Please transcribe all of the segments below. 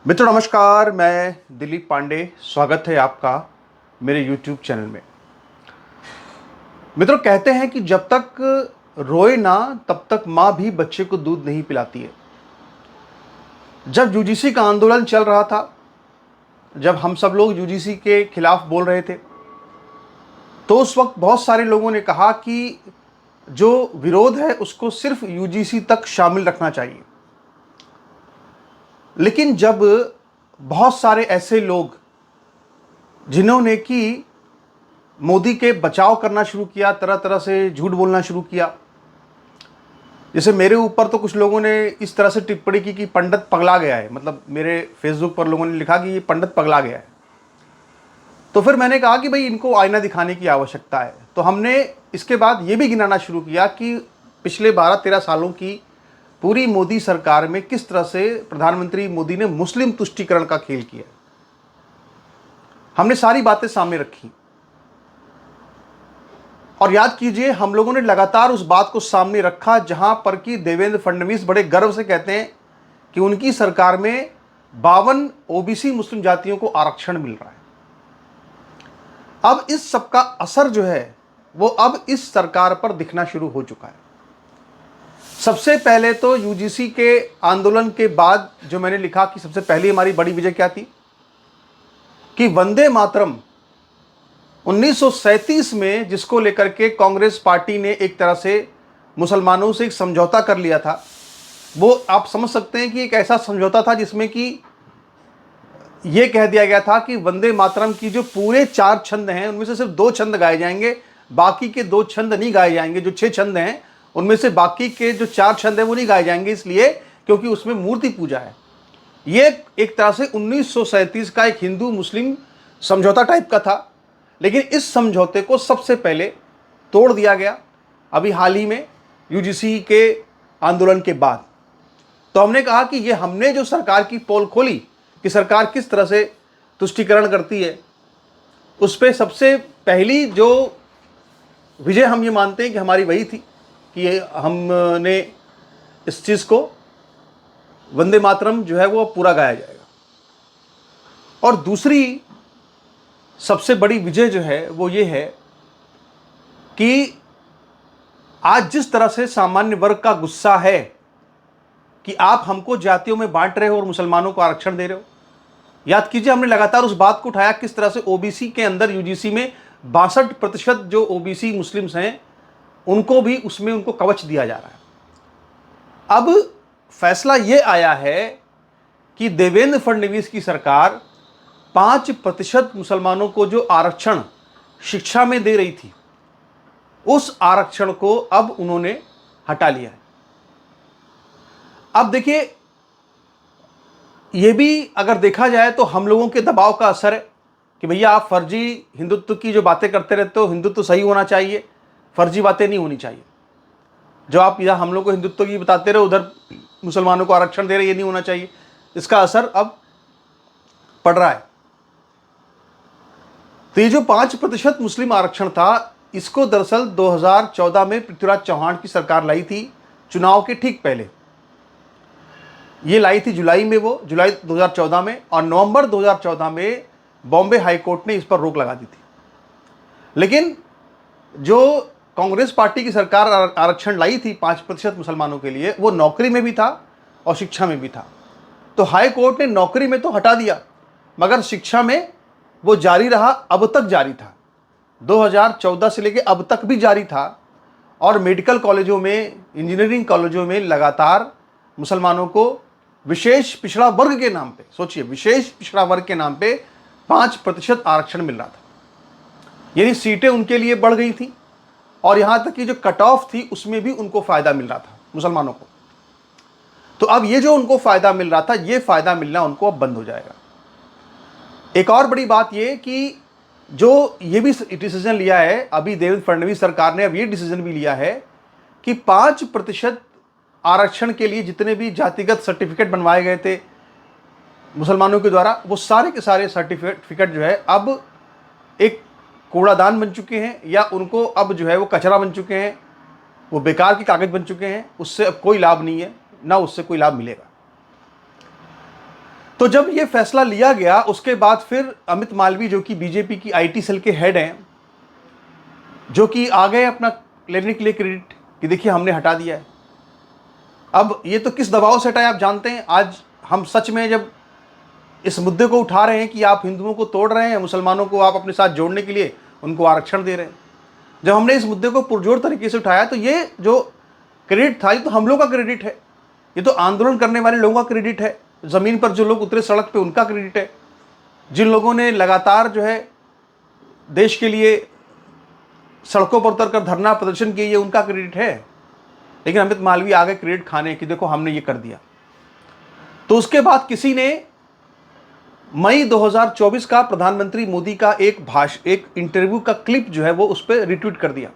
मित्रों नमस्कार, मैं दिलीप पांडे। स्वागत है आपका मेरे YouTube चैनल में। मित्रों, कहते हैं कि जब तक रोए ना तब तक माँ भी बच्चे को दूध नहीं पिलाती है। जब यूजीसी का आंदोलन चल रहा था, जब हम सब लोग यूजीसी के खिलाफ बोल रहे थे, तो उस वक्त बहुत सारे लोगों ने कहा कि जो विरोध है उसको सिर्फ यूजीसी तक शामिल रखना चाहिए। लेकिन जब बहुत सारे ऐसे लोग जिन्होंने कि मोदी के बचाव करना शुरू किया, तरह तरह से झूठ बोलना शुरू किया, जैसे मेरे ऊपर तो कुछ लोगों ने इस तरह से टिप्पणी की कि पंडित पगला गया है। मतलब मेरे फेसबुक पर लोगों ने लिखा कि ये पंडित पगला गया है। तो फिर मैंने कहा कि भाई इनको आईना दिखाने की आवश्यकता है। तो हमने इसके बाद ये भी गिनाना शुरू किया कि पिछले 12-13 सालों की पूरी मोदी सरकार में किस तरह से प्रधानमंत्री मोदी ने मुस्लिम तुष्टीकरण का खेल किया। हमने सारी बातें सामने रखी और याद कीजिए, हम लोगों ने लगातार उस बात को सामने रखा जहां पर कि देवेंद्र फडणवीस बड़े गर्व से कहते हैं कि उनकी सरकार में 52 ओबीसी मुस्लिम जातियों को आरक्षण मिल रहा है। अब इस सब का असर जो है वो अब इस सरकार पर दिखना शुरू हो चुका है। सबसे पहले तो यूजीसी के आंदोलन के बाद जो मैंने लिखा कि सबसे पहली हमारी बड़ी विजय क्या थी कि वंदे मातरम 1937 में, जिसको लेकर के कांग्रेस पार्टी ने एक तरह से मुसलमानों से एक समझौता कर लिया था, वो आप समझ सकते हैं कि एक ऐसा समझौता था जिसमें कि ये कह दिया गया था कि वंदे मातरम की जो पूरे 4 छंद हैं उनमें से सिर्फ 2 छंद गाए जाएंगे, बाकी के 2 छंद नहीं गाए जाएंगे। जो 6 छंद हैं उनमें से बाकी के जो 4 छंद हैं वो नहीं गाए जाएंगे, इसलिए क्योंकि उसमें मूर्ति पूजा है। ये एक तरह से 1937 का एक हिंदू मुस्लिम समझौता टाइप का था। लेकिन इस समझौते को सबसे पहले तोड़ दिया गया अभी हाल ही में यूजीसी के आंदोलन के बाद। तो हमने कहा कि ये हमने जो सरकार की पोल खोली कि सरकार किस तरह से तुष्टीकरण करती है, उस पर सबसे पहली जो विजय हम ये मानते हैं कि हमारी वही थी कि हमने इस चीज़ को वंदे मातरम जो है वो पूरा गाया जाएगा। और दूसरी सबसे बड़ी विजय जो है वो ये है कि आज जिस तरह से सामान्य वर्ग का गुस्सा है कि आप हमको जातियों में बांट रहे हो और मुसलमानों को आरक्षण दे रहे हो। याद कीजिए, हमने लगातार उस बात को उठाया किस तरह से ओबीसी के अंदर यूजीसी में 62% जो ओबीसी मुस्लिम्स हैं उनको भी उसमें उनको कवच दिया जा रहा है। अब फैसला ये आया है कि देवेंद्र फडणवीस की सरकार 5% मुसलमानों को जो आरक्षण शिक्षा में दे रही थी, उस आरक्षण को अब उन्होंने हटा लिया है। अब देखिए, यह भी अगर देखा जाए तो हम लोगों के दबाव का असर है कि भैया आप फर्जी हिंदुत्व की जो बातें करते रहते हो, हिंदुत्व सही होना चाहिए, फर्जी बातें नहीं होनी चाहिए। जो आप यहाँ हम लोग को हिंदुत्व की बताते रहे, उधर मुसलमानों को आरक्षण दे रहे, ये नहीं होना चाहिए। इसका असर अब पड़ रहा है। तो ये जो 5% मुस्लिम आरक्षण था, इसको दरअसल 2014 में पृथ्वीराज चौहान की सरकार लाई थी, चुनाव के ठीक पहले। ये लाई थी जुलाई में, वो जुलाई 2014 में, और नवंबर 2014 में बॉम्बे हाईकोर्ट ने इस पर रोक लगा दी थी। लेकिन जो कांग्रेस पार्टी की सरकार आरक्षण लाई थी 5% मुसलमानों के लिए, वो नौकरी में भी था और शिक्षा में भी था। तो हाई कोर्ट ने नौकरी में तो हटा दिया, मगर शिक्षा में वो जारी रहा, अब तक जारी था, 2014 से लेके अब तक भी जारी था। और मेडिकल कॉलेजों में, इंजीनियरिंग कॉलेजों में लगातार मुसलमानों को विशेष पिछड़ा वर्ग के नाम पे, सोचिए, विशेष पिछड़ा वर्ग के नाम पे 5% आरक्षण मिल रहा था। यानी सीटें उनके लिए बढ़ गई थी और यहां तक कि जो कट ऑफ थी उसमें भी उनको फायदा मिल रहा था मुसलमानों को। तो अब ये जो उनको फायदा मिल रहा था, ये फायदा मिलना उनको अब बंद हो जाएगा। एक और बड़ी बात ये कि जो ये भी डिसीजन लिया है अभी देवेंद्र फडणवीस सरकार ने, अब ये डिसीजन भी लिया है कि 5% आरक्षण के लिए जितने भी जातिगत सर्टिफिकेट बनवाए गए थे मुसलमानों के द्वारा, वो सारे के सारे सर्टिफिकेट जो है अब एक कूड़ादान बन चुके हैं, या उनको अब जो है वो कचरा बन चुके हैं, वो बेकार के कागज बन चुके हैं। उससे अब कोई लाभ नहीं है, ना उससे कोई लाभ मिलेगा। तो जब ये फैसला लिया गया उसके बाद फिर अमित मालवीय जो कि बीजेपी की आईटी सेल के हेड हैं, जो कि आ गए अपना लेने के लिए क्रेडिट कि देखिए हमने हटा दिया है। अब ये तो किस दबाव से हटाया आप जानते हैं। आज हम सच में जब इस मुद्दे को उठा रहे हैं कि आप हिंदुओं को तोड़ रहे हैं, मुसलमानों को आप अपने साथ जोड़ने के लिए उनको आरक्षण दे रहे हैं, जब हमने इस मुद्दे को पुरजोर तरीके से उठाया तो ये जो क्रेडिट था ये तो हम लोग का क्रेडिट है, ये तो आंदोलन करने वाले लोगों का क्रेडिट है, ज़मीन पर जो लोग उतरे सड़क पे उनका क्रेडिट है, जिन लोगों ने लगातार जो है देश के लिए सड़कों पर उतरकर धरना प्रदर्शन किए ये उनका क्रेडिट है। लेकिन अमित मालवीय आगे क्रेडिट खाने कि देखो हमने ये कर दिया। तो उसके बाद किसी ने मई 2024 का प्रधानमंत्री मोदी का एक इंटरव्यू का क्लिप जो है वो उस पर रिट्वीट कर दिया,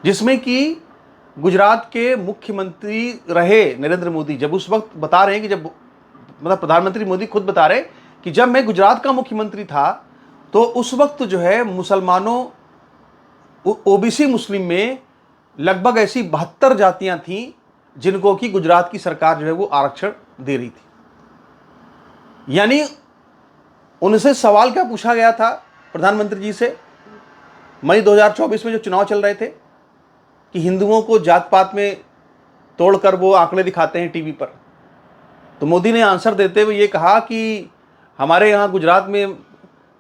जिसमें कि गुजरात के मुख्यमंत्री रहे नरेंद्र मोदी जब उस वक्त बता रहे हैं कि जब मतलब प्रधानमंत्री मोदी खुद बता रहे कि जब मैं गुजरात का मुख्यमंत्री था तो उस वक्त जो है मुसलमानों ओबीसी मुस्लिम में लगभग ऐसी 72 जातियां थीं जिनको कि गुजरात की सरकार जो है वो आरक्षण दे रही थी। यानी उनसे सवाल क्या पूछा गया था प्रधानमंत्री जी से मई 2024 में जो चुनाव चल रहे थे कि हिंदुओं को जात पात में तोड़कर वो आंकड़े दिखाते हैं टीवी पर। तो मोदी ने आंसर देते हुए ये कहा कि हमारे यहाँ गुजरात में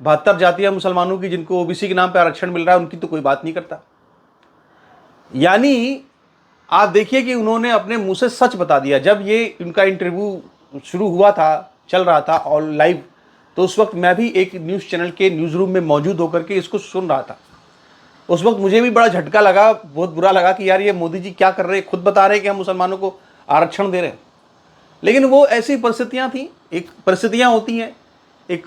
72 जातियां मुसलमानों की जिनको ओबीसी के नाम पर आरक्षण मिल रहा है उनकी तो कोई बात नहीं करता। यानी आप देखिए कि उन्होंने अपने मुंह से सच बता दिया। जब ये इनका इंटरव्यू शुरू हुआ था, चल रहा था और लाइव, तो उस वक्त मैं भी एक न्यूज़ चैनल के न्यूज़ रूम में मौजूद होकर के इसको सुन रहा था। उस वक्त मुझे भी बड़ा झटका लगा, बहुत बुरा लगा कि यार ये मोदी जी क्या कर रहे हैं, खुद बता रहे हैं कि हम मुसलमानों को आरक्षण दे रहे हैं। लेकिन वो ऐसी परिस्थितियाँ थी, एक परिस्थितियाँ होती हैं, एक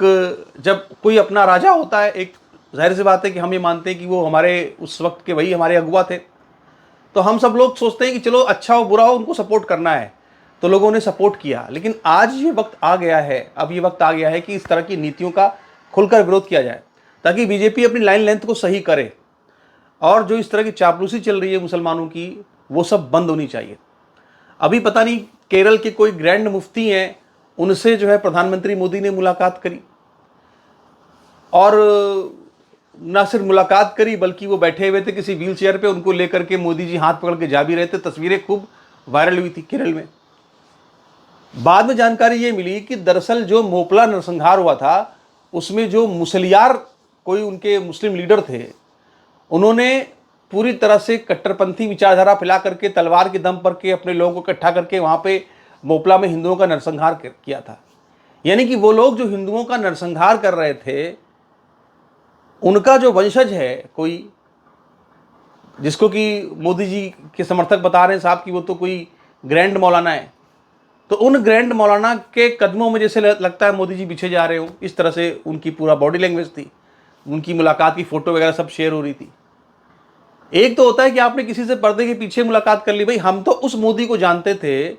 जब कोई अपना राजा होता है, एक जाहिर सी बात है कि हम ये मानते हैं कि वो हमारे उस वक्त के वही हमारे अगुवा थे, तो हम सब लोग सोचते हैं कि चलो अच्छा हो बुरा हो उनको सपोर्ट करना है, तो लोगों ने सपोर्ट किया। लेकिन आज ये वक्त आ गया है, अब ये वक्त आ गया है कि इस तरह की नीतियों का खुलकर विरोध किया जाए ताकि बीजेपी अपनी लाइन लेंथ को सही करे और जो इस तरह की चापलूसी चल रही है मुसलमानों की वो सब बंद होनी चाहिए। अभी पता नहीं केरल के कोई ग्रैंड मुफ्ती हैं, उनसे जो है प्रधानमंत्री मोदी ने मुलाकात करी और ना सिर्फ मुलाकात करी बल्कि वो बैठे हुए थे किसी व्हील चेयर पे, उनको लेकर के मोदी जी हाथ पकड़ के जा भी रहे थे। तस्वीरें खूब वायरल हुई थी केरल में। बाद में जानकारी ये मिली कि दरअसल जो मोपला नरसंहार हुआ था उसमें जो मुसलियार कोई उनके मुस्लिम लीडर थे, उन्होंने पूरी तरह से कट्टरपंथी विचारधारा फैला करके तलवार के दम पर के अपने लोगों को इकट्ठा करके वहाँ पे मोपला में हिंदुओं का नरसंहार किया था। यानी कि वो लोग जो हिंदुओं का नरसंहार कर रहे थे उनका जो वंशज है कोई, जिसको कि मोदी जी के समर्थक बता रहे हैं साहब कि वो तो कोई ग्रैंड मौलाना है, तो उन ग्रैंड मौलाना के कदमों में जैसे लगता है मोदी जी पीछे जा रहे हो, इस तरह से उनकी पूरा बॉडी लैंग्वेज थी। उनकी मुलाकात की फ़ोटो वगैरह सब शेयर हो रही थी। एक तो होता है कि आपने किसी से पर्दे के पीछे मुलाकात कर ली, भाई हम तो उस मोदी को जानते थे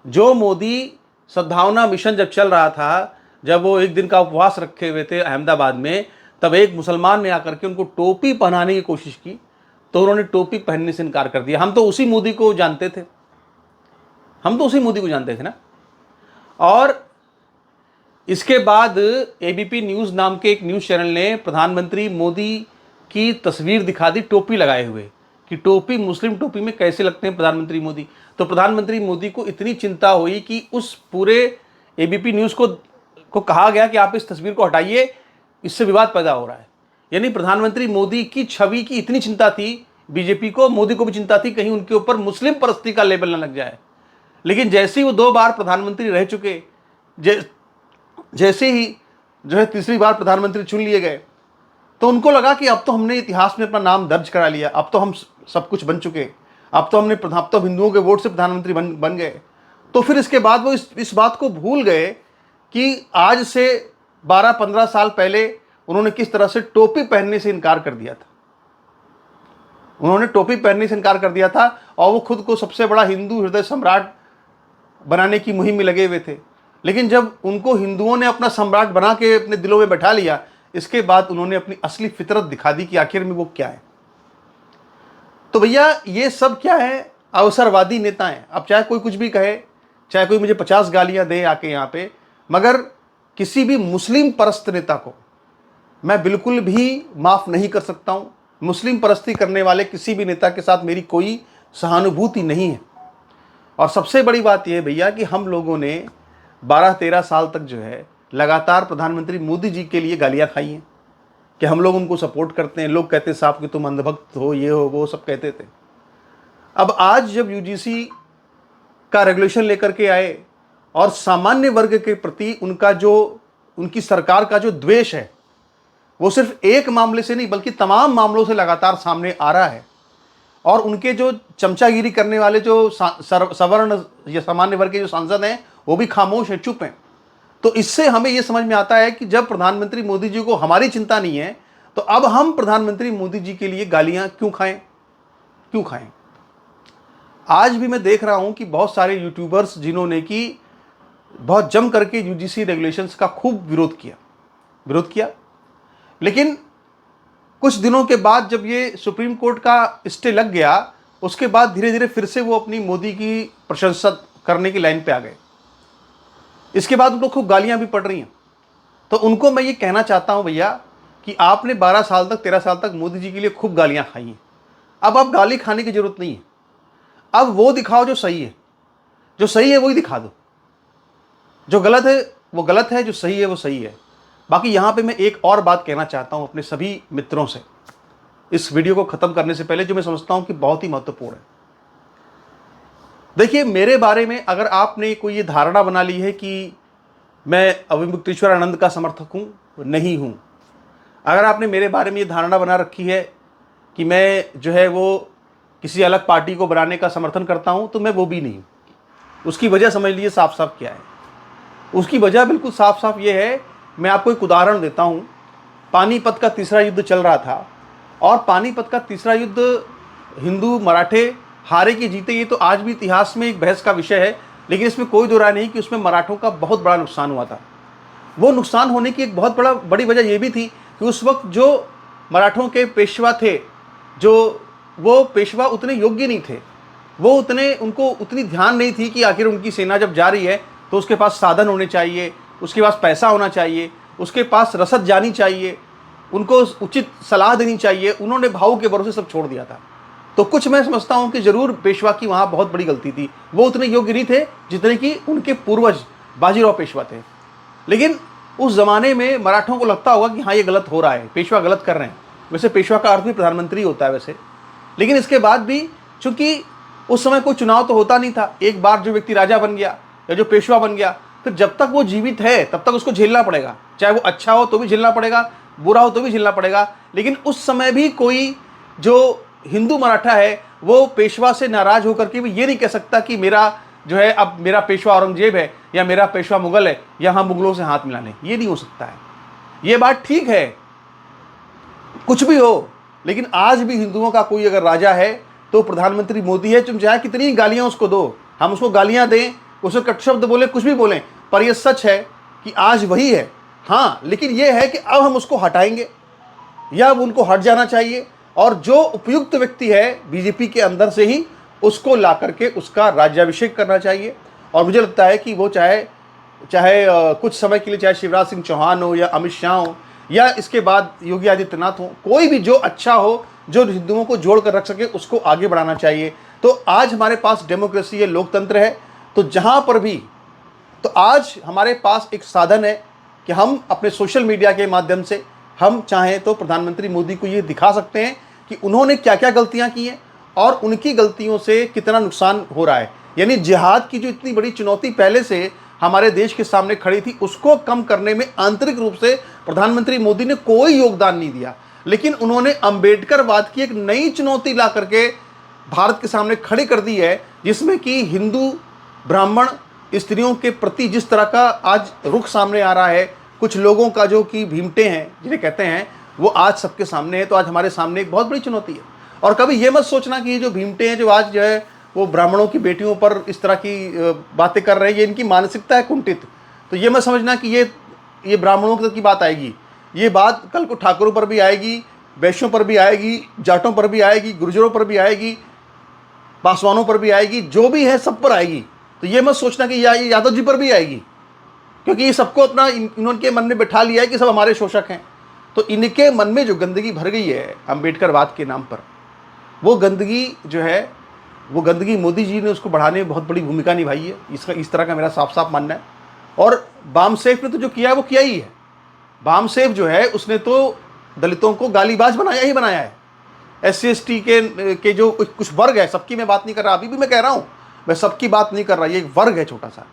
जो मोदी सद्भावना मिशन जब चल रहा था, जब वो एक दिन का उपवास रखे हुए थे अहमदाबाद में, तब एक मुसलमान ने आकर के उनको टोपी पहनाने की कोशिश की तो उन्होंने टोपी पहनने से इनकार कर दिया। हम तो उसी मोदी को जानते थे, हम तो उसी मोदी को जानते थे ना। और इसके बाद एबीपी न्यूज़ नाम के एक न्यूज़ चैनल ने प्रधानमंत्री मोदी की तस्वीर दिखा दी टोपी लगाए हुए कि टोपी, मुस्लिम टोपी में कैसे लगते हैं प्रधानमंत्री मोदी। तो प्रधानमंत्री मोदी को इतनी चिंता हुई कि उस पूरे एबीपी न्यूज़ को कहा गया कि आप इस तस्वीर को हटाइए, इससे विवाद पैदा हो रहा है। यानी प्रधानमंत्री मोदी की छवि की इतनी चिंता थी बीजेपी को, मोदी को भी चिंता थी कहीं उनके ऊपर मुस्लिम परस्ती का लेबल न लग जाए। लेकिन जैसे ही वो 2 बार प्रधानमंत्री रह चुके, जैसे ही जो है तीसरी बार प्रधानमंत्री चुन लिए गए, तो उनको लगा कि अब तो हमने इतिहास में अपना नाम दर्ज करा लिया, अब तो हम सब कुछ बन चुके, अब तो हिंदुओं के वोट से प्रधानमंत्री बन गए। तो फिर इसके बाद वो इस बात को भूल गए कि आज से 12-15 साल पहले उन्होंने किस तरह से टोपी पहनने से इनकार कर दिया था। उन्होंने टोपी पहनने से इनकार कर दिया था और वो खुद को सबसे बड़ा हिंदू हृदय सम्राट बनाने की मुहिम में लगे हुए थे। लेकिन जब उनको हिंदुओं ने अपना सम्राट बना के अपने दिलों में बैठा लिया, इसके बाद उन्होंने अपनी असली फितरत दिखा दी कि आखिर में वो क्या है। तो भैया ये सब क्या है, अवसरवादी नेता हैं। अब चाहे कोई कुछ भी कहे, चाहे कोई मुझे 50 गालियां दे आके यहाँ पे, मगर किसी भी मुस्लिम परस्त नेता को मैं बिल्कुल भी माफ़ नहीं कर सकता हूँ। मुस्लिम परस्ती करने वाले किसी भी नेता के साथ मेरी कोई सहानुभूति नहीं है। और सबसे बड़ी बात यह है भैया कि हम लोगों ने 12-13 साल तक जो है लगातार प्रधानमंत्री मोदी जी के लिए गालियाँ खाई हैं कि हम लोग उनको सपोर्ट करते हैं। लोग कहते साहब कि तुम अंधभक्त हो, ये हो, वो सब कहते थे। अब आज जब यूजीसी का रेगुलेशन लेकर के आए और सामान्य वर्ग के प्रति उनकी सरकार का जो द्वेष है वो सिर्फ एक मामले से नहीं बल्कि तमाम मामलों से लगातार सामने आ रहा है। और उनके जो चमचागिरी करने वाले जो सवर्ण या सामान्य वर्ग के जो सांसद हैं वो भी खामोश हैं, चुप हैं। तो इससे हमें यह समझ में आता है कि जब प्रधानमंत्री मोदी जी को हमारी चिंता नहीं है तो अब हम प्रधानमंत्री मोदी जी के लिए गालियां क्यों खाएं। आज भी मैं देख रहा हूं कि बहुत सारे यूट्यूबर्स जिन्होंने कि बहुत जम करके यूजीसी रेगुलेशंस का खूब विरोध किया, लेकिन कुछ दिनों के बाद जब ये सुप्रीम कोर्ट का स्टे लग गया उसके बाद धीरे धीरे फिर से वो अपनी मोदी की प्रशंसा करने की लाइन पे आ गए। इसके बाद उनको खूब गालियां भी पड़ रही हैं। तो उनको मैं ये कहना चाहता हूं भैया कि आपने 12 साल तक 13 साल तक मोदी जी के लिए खूब गालियां खाई हैं। अब आप गाली खाने की जरूरत नहीं है। अब वो दिखाओ जो सही है वही दिखा दो। जो गलत है वो गलत है, जो सही है वो सही है। बाकी यहां पे मैं एक और बात कहना चाहता हूं अपने सभी मित्रों से इस वीडियो को खत्म करने से पहले, जो मैं समझता हूं कि बहुत ही महत्वपूर्ण है। देखिए, मेरे बारे में अगर आपने कोई ये धारणा बना ली है कि मैं अविमुक्तेश्वर आनंद का समर्थक हूं, नहीं हूं। अगर आपने मेरे बारे में ये धारणा बना रखी है कि मैं जो है वो किसी अलग पार्टी को बनाने का समर्थन करता हूं, तो मैं वो भी नहीं हूं। उसकी वजह समझ लीजिए साफ साफ क्या है। उसकी वजह बिल्कुल साफ साफ ये है। मैं आपको एक उदाहरण देता हूं। पानीपत का तीसरा युद्ध चल रहा था और पानीपत का तीसरा युद्ध हिंदू मराठे हारे कि जीते, ये तो आज भी इतिहास में एक बहस का विषय है। लेकिन इसमें कोई दो राय नहीं कि उसमें मराठों का बहुत बड़ा नुकसान हुआ था। वो नुकसान होने की एक बहुत बड़ी वजह ये भी थी कि उस वक्त जो मराठों के पेशवा थे, जो वो पेशवा उतने योग्य नहीं थे। वो उनको उतनी ध्यान नहीं थी कि आखिर उनकी सेना जब जा रही है तो उसके पास साधन होने चाहिए, उसके पास पैसा होना चाहिए, उसके पास रसद जानी चाहिए, उनको उचित सलाह देनी चाहिए। उन्होंने भाव के भरोसे सब छोड़ दिया था। तो कुछ मैं समझता हूं कि जरूर पेशवा की वहां बहुत बड़ी गलती थी। वो उतने योग्य नहीं थे जितने कि उनके पूर्वज बाजीराव पेशवा थे। लेकिन उस जमाने में मराठों को लगता होगा कि हाँ ये गलत हो रहा है, पेशवा गलत कर रहे हैं। वैसे पेशवा का अर्थ भी प्रधानमंत्री होता है वैसे। लेकिन इसके बाद भी चूंकि उस समय कोई चुनाव तो होता नहीं था, एक बार जो व्यक्ति राजा बन गया या जो पेशवा बन गया, फिर जब तक वो जीवित है तब तक उसको झेलना पड़ेगा। चाहे वो अच्छा हो तो भी झेलना पड़ेगा, बुरा हो तो भी झेलना पड़ेगा। लेकिन उस समय भी कोई जो हिंदू मराठा है वो पेशवा से नाराज होकर के भी ये नहीं कह सकता कि मेरा जो है अब मेरा पेशवा औरंगजेब है या मेरा पेशवा मुगल है या हम मुगलों से हाथ मिला लें। ये नहीं हो सकता है। ये बात ठीक है, कुछ भी हो, लेकिन आज भी हिंदुओं का कोई अगर राजा है तो प्रधानमंत्री मोदी है। तुम चाहे कितनी गालियां उसको दो, हम उसको गालियां दें, उसे कटु शब्द बोले, कुछ भी बोलें, पर यह सच है कि आज वही है। हाँ, लेकिन यह है कि अब हम उसको हटाएंगे या अब उनको हट जाना चाहिए और जो उपयुक्त व्यक्ति है बीजेपी के अंदर से ही उसको ला करके उसका राज्याभिषेक करना चाहिए। और मुझे लगता है कि वो चाहे कुछ समय के लिए चाहे शिवराज सिंह चौहान हो या अमित शाह हो या इसके बाद योगी आदित्यनाथ हो, कोई भी जो अच्छा हो, जो हिंदुओं को जोड़ कर रख सके, उसको आगे बढ़ाना चाहिए। तो आज हमारे पास डेमोक्रेसी है, लोकतंत्र है। तो जहाँ पर भी, तो आज हमारे पास एक साधन है कि हम अपने सोशल मीडिया के माध्यम से हम चाहें तो प्रधानमंत्री मोदी को ये दिखा सकते हैं कि उन्होंने क्या क्या गलतियां की हैं और उनकी गलतियों से कितना नुकसान हो रहा है। यानी जिहाद की जो इतनी बड़ी चुनौती पहले से हमारे देश के सामने खड़ी थी, उसको कम करने में आंतरिक रूप से प्रधानमंत्री मोदी ने कोई योगदान नहीं दिया। लेकिन उन्होंने अंबेडकरवाद की एक नई चुनौती ला करके भारत के सामने खड़ी कर दी है, जिसमें कि हिंदू, ब्राह्मण, स्त्रियों के प्रति जिस तरह का आज रुख सामने आ रहा है, कुछ लोगों का जो कि भीमटे हैं जिन्हें कहते हैं, वो आज सबके सामने है। तो आज हमारे सामने एक बहुत बड़ी चुनौती है। और कभी ये मत सोचना कि ये जो भीमटे हैं जो आज जो है वो ब्राह्मणों की बेटियों पर इस तरह की बातें कर रहे हैं, ये इनकी मानसिकता है कुंठित। तो ये मत समझना कि ये ब्राह्मणों की बात आएगी। ये बात कल को ठाकुरों पर भी आएगी, वैश्यों पर भी आएगी, जाटों पर भी आएगी, गुर्जरों पर भी आएगी, पासवानों पर भी आएगी, जो भी है सब पर आएगी। तो ये मत सोचना कि ये यादव जी पर भी आएगी। क्योंकि ये सबको अपना इन्होंने मन में बैठा लिया है कि सब हमारे शोषक हैं। तो इनके मन में जो गंदगी भर गई है अम्बेडकरवाद के नाम पर, वो गंदगी जो है, वो गंदगी मोदी जी ने उसको बढ़ाने में बहुत बड़ी भूमिका निभाई है। इसका इस तरह का मेरा साफ साफ मानना है। और बामसेफ ने तो जो किया है वो किया ही है। बामसेफ जो है उसने तो दलितों को गालीबाज बनाया ही बनाया है। SC/ST के जो कुछ वर्ग है, सबकी मैं बात नहीं कर रहा, अभी भी मैं कह रहा हूँ, मैं सबकी बात नहीं कर रहा, ये एक वर्ग है छोटा सा,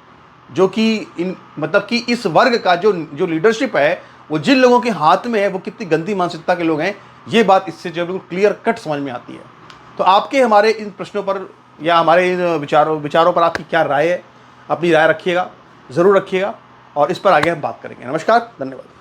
जो कि मतलब कि इस वर्ग का जो लीडरशिप है वो जिन लोगों के हाथ में है, वो कितनी गंदी मानसिकता के लोग हैं, ये बात इससे जो बिल्कुल क्लियर कट समझ में आती है। तो आपके हमारे इन प्रश्नों पर या हमारे इन विचारों पर आपकी क्या राय है? अपनी राय रखिएगा, ज़रूर रखिएगा, और इस पर आगे हम बात करेंगे। नमस्कार, धन्यवाद।